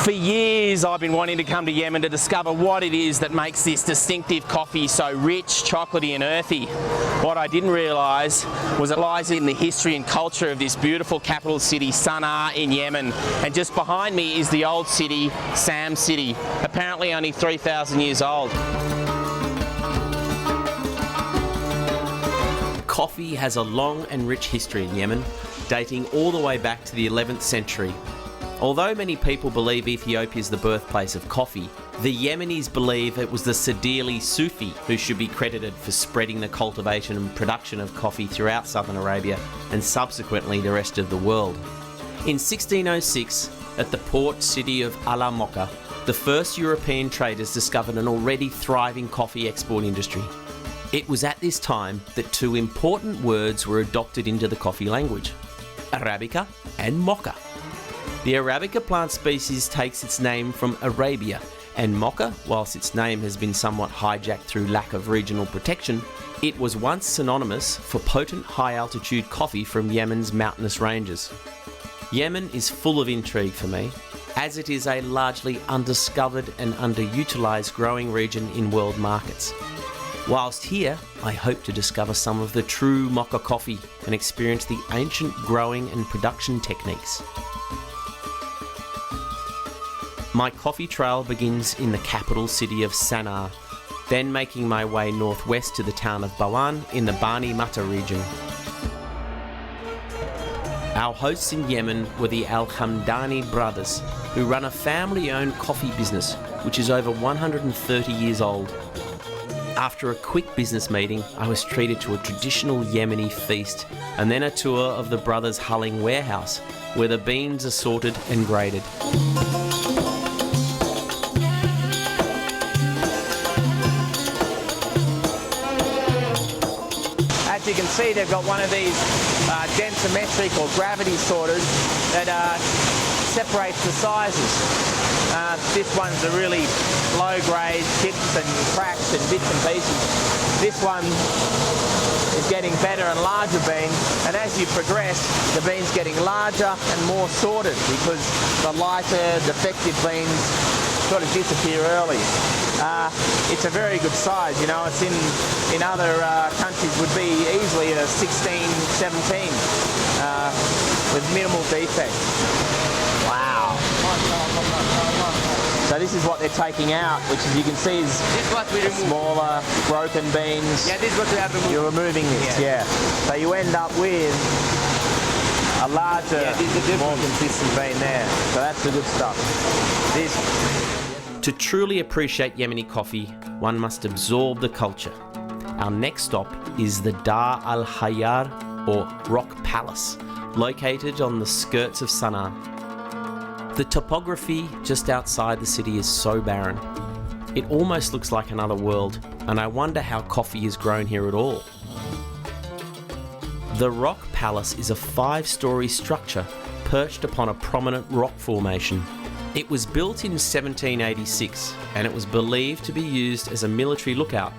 For years I've been wanting to come to Yemen to discover what it is that makes this distinctive coffee so rich, chocolatey and earthy. What I didn't realise was it lies in the history and culture of this beautiful capital city, Sana'a in Yemen. And just behind me is the old city, Sam City, apparently only 3,000 years old. Coffee has a long and rich history in Yemen, dating all the way back to the 11th century. Although many people believe Ethiopia is the birthplace of coffee, the Yemenis believe it was the Sadili Sufi who should be credited for spreading the cultivation and production of coffee throughout southern Arabia and subsequently the rest of the world. In 1606, at the port city of Ala Mocha, the first European traders discovered an already thriving coffee export industry. It was at this time that two important words were adopted into the coffee language: Arabica and Mocha. The Arabica plant species takes its name from Arabia, and Mocha, whilst its name has been somewhat hijacked through lack of regional protection, it was once synonymous for potent high-altitude coffee from Yemen's mountainous ranges. Yemen is full of intrigue for me, as it is a largely undiscovered and underutilised growing region in world markets. Whilst here, I hope to discover some of the true Mocha coffee and experience the ancient growing and production techniques. My coffee trail begins in the capital city of Sana'a, then making my way northwest to the town of Bawan in the Bani Mata region. Our hosts in Yemen were the Doni Brothers, who run a family-owned coffee business which is over 130 years old. After a quick business meeting, I was treated to a traditional Yemeni feast and then a tour of the brothers' hulling warehouse, where the beans are sorted and graded. As you can see, they've got one of these densimetric or gravity sorters that separates the sizes. This one's a really low-grade chips and cracks and bits and pieces. This one is getting better and larger beans, and as you progress, the beans getting larger and more sorted because the lighter, defective beans sort of disappear early. It's a very good size, you know. It's in other countries would be easily a 16, 17 with minimal defects. Wow. So this is what they're taking out, which as you can see is smaller, broken beans. Yeah, this is what we have removed. You're removing this, yeah. So you end up with a larger, more consistent bean there. So that's the good stuff. To truly appreciate Yemeni coffee, one must absorb the culture. Our next stop is the Dar al-Hayar, or Rock Palace, located on the skirts of Sana'a. The topography just outside the city is so barren. It almost looks like another world, and I wonder how coffee is grown here at all. The Rock Palace is a 5-storey structure perched upon a prominent rock formation. It was built in 1786, and it was believed to be used as a military lookout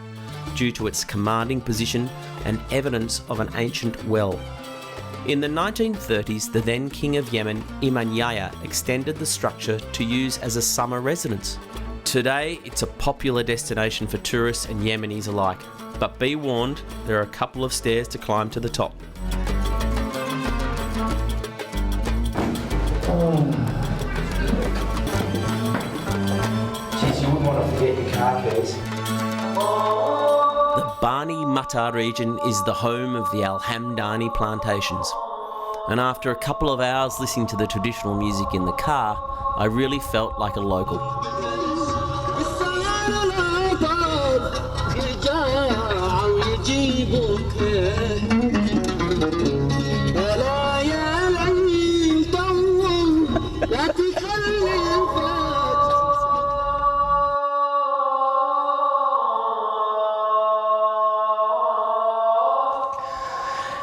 due to its commanding position and evidence of an ancient well. In the 1930s, the then King of Yemen, Imam Yahya, extended the structure to use as a summer residence. Today, it's a popular destination for tourists and Yemenis alike, but be warned, there are a couple of stairs to climb to the top. Geez, you wouldn't want to forget your car keys. The Bani Mata region is the home of the Al-Hamdani Plantations. And after a couple of hours listening to the traditional music in the car, I really felt like a local.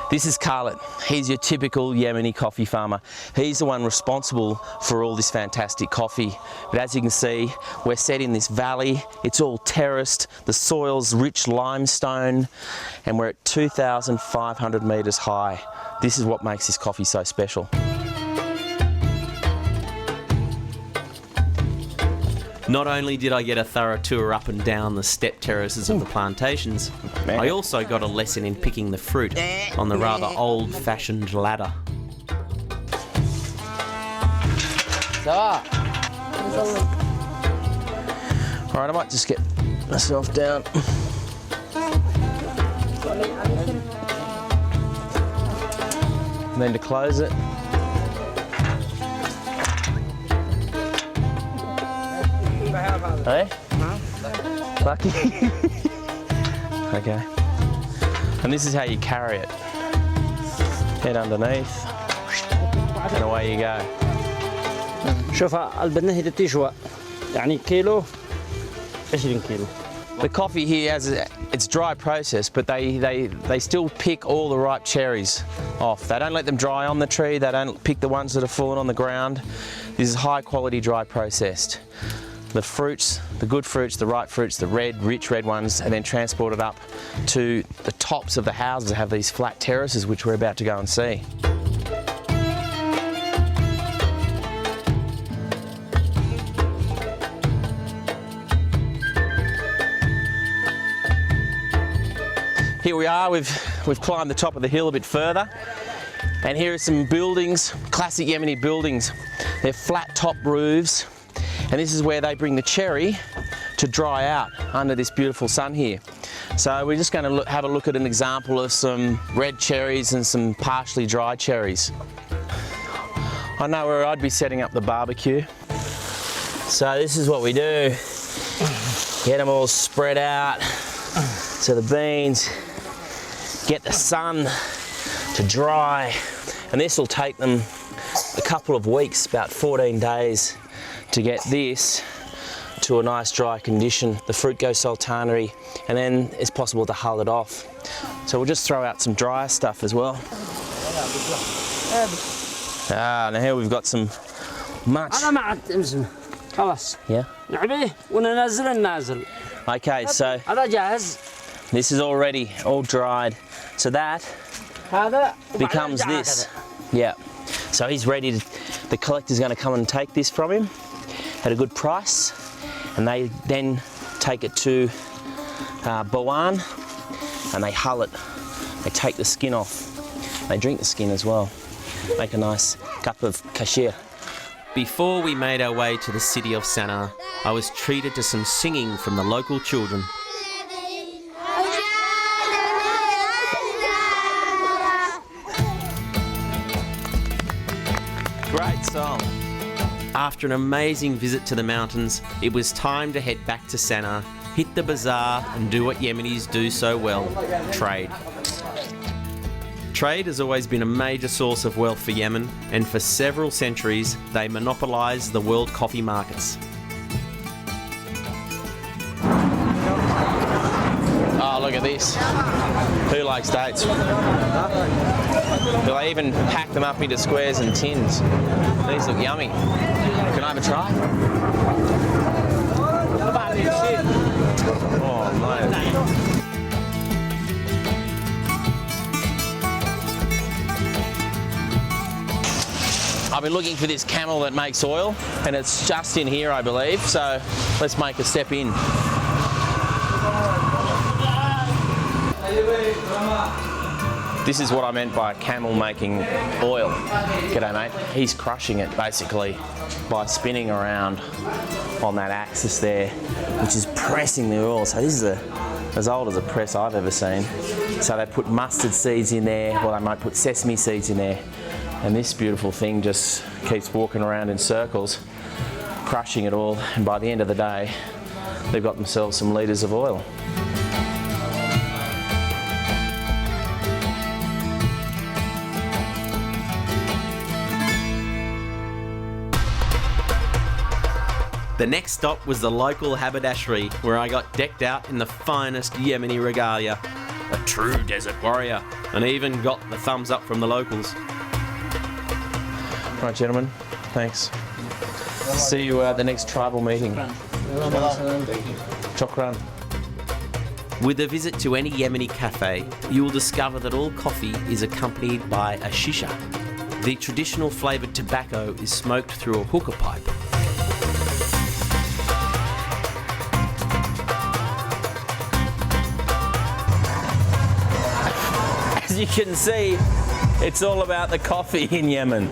This is Khalid. He's your typical Yemeni coffee farmer. He's the one responsible for all this fantastic coffee. But as you can see, we're set in this valley. It's all terraced, the soil's rich limestone, and we're at 2,500 metres high. This is what makes this coffee so special. Not only did I get a thorough tour up and down the step terraces of the plantations, I also got a lesson in picking the fruit on the rather old-fashioned ladder. Alright, I might just get myself down. And then to close it. Hey? Lucky? Okay. And this is how you carry it. Head underneath. And away you go. شوفها البنة هي تشوى يعني كيلو 20 كيلو. The coffee here has it's dry process, but they still pick all the ripe cherries off. They don't let them dry on the tree. They don't pick the ones that are fallen on the ground. This is high quality dry processed. The fruits, the good fruits, the ripe fruits, the red, rich red ones, and then transported up to the tops of the houses that have these flat terraces, which we're about to go and see. Here we are, we've climbed the top of the hill a bit further, and here are some buildings, classic Yemeni buildings. They're flat top roofs, and this is where they bring the cherry to dry out under this beautiful sun here. So we're just going to have a look at an example of some red cherries and some partially dry cherries. I know where I'd be setting up the barbecue. So this is what we do. Get them all spread out so the beans get the sun to dry, and this will take them a couple of weeks, about 14 days, to get this to a nice dry condition. The fruit goes sultanery, and then it's possible to hull it off. So we'll just throw out some drier stuff as well. Now here we've got some much. Yeah. Okay, so this is already all dried. So that becomes this. Yeah. So he's ready to, the collector's going to come and take this from him at a good price, and they then take it to Bawan and they hull it. They take the skin off. They drink the skin as well. Make a nice cup of kashir. Before we made our way to the city of Sana'a, I was treated to some singing from the local children. Great song. After an amazing visit to the mountains, it was time to head back to Sana'a, hit the bazaar and do what Yemenis do so well, trade. Trade has always been a major source of wealth for Yemen, and for several centuries they monopolised the world coffee markets. Oh, look at this. Who likes dates? They even pack them up into squares and tins. These look yummy. Can I have a try? Oh, mate. I've been looking for this camel that makes oil, and it's just in here, I believe. So let's make a step in. This is what I meant by a camel making oil. G'day, mate. He's crushing it basically by spinning around on that axis there, which is pressing the oil. So this is as old as a press I've ever seen. So they put mustard seeds in there, or they might put sesame seeds in there, and this beautiful thing just keeps walking around in circles, crushing it all, and by the end of the day, they've got themselves some litres of oil. The next stop was the local Haberdashery, where I got decked out in the finest Yemeni regalia. A true desert warrior, and even got the thumbs up from the locals. Right, gentlemen, thanks. See you at the next tribal meeting. Chokran. With a visit to any Yemeni cafe, you will discover that all coffee is accompanied by a shisha. The traditional flavoured tobacco is smoked through a hookah pipe. As you can see, it's all about the coffee in Yemen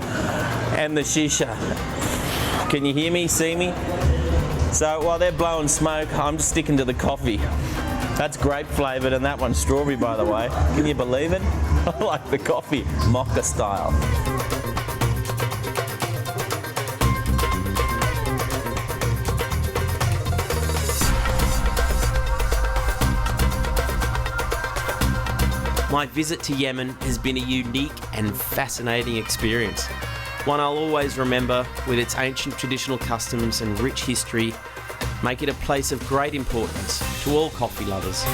and the shisha. Can you hear me, see me? So while they're blowing smoke, I'm just sticking to the coffee. That's grape flavoured and that one's strawberry, by the way. Can you believe it? I like the coffee, mocha style. My visit to Yemen has been a unique and fascinating experience. One I'll always remember, with its ancient traditional customs and rich history, make it a place of great importance to all coffee lovers.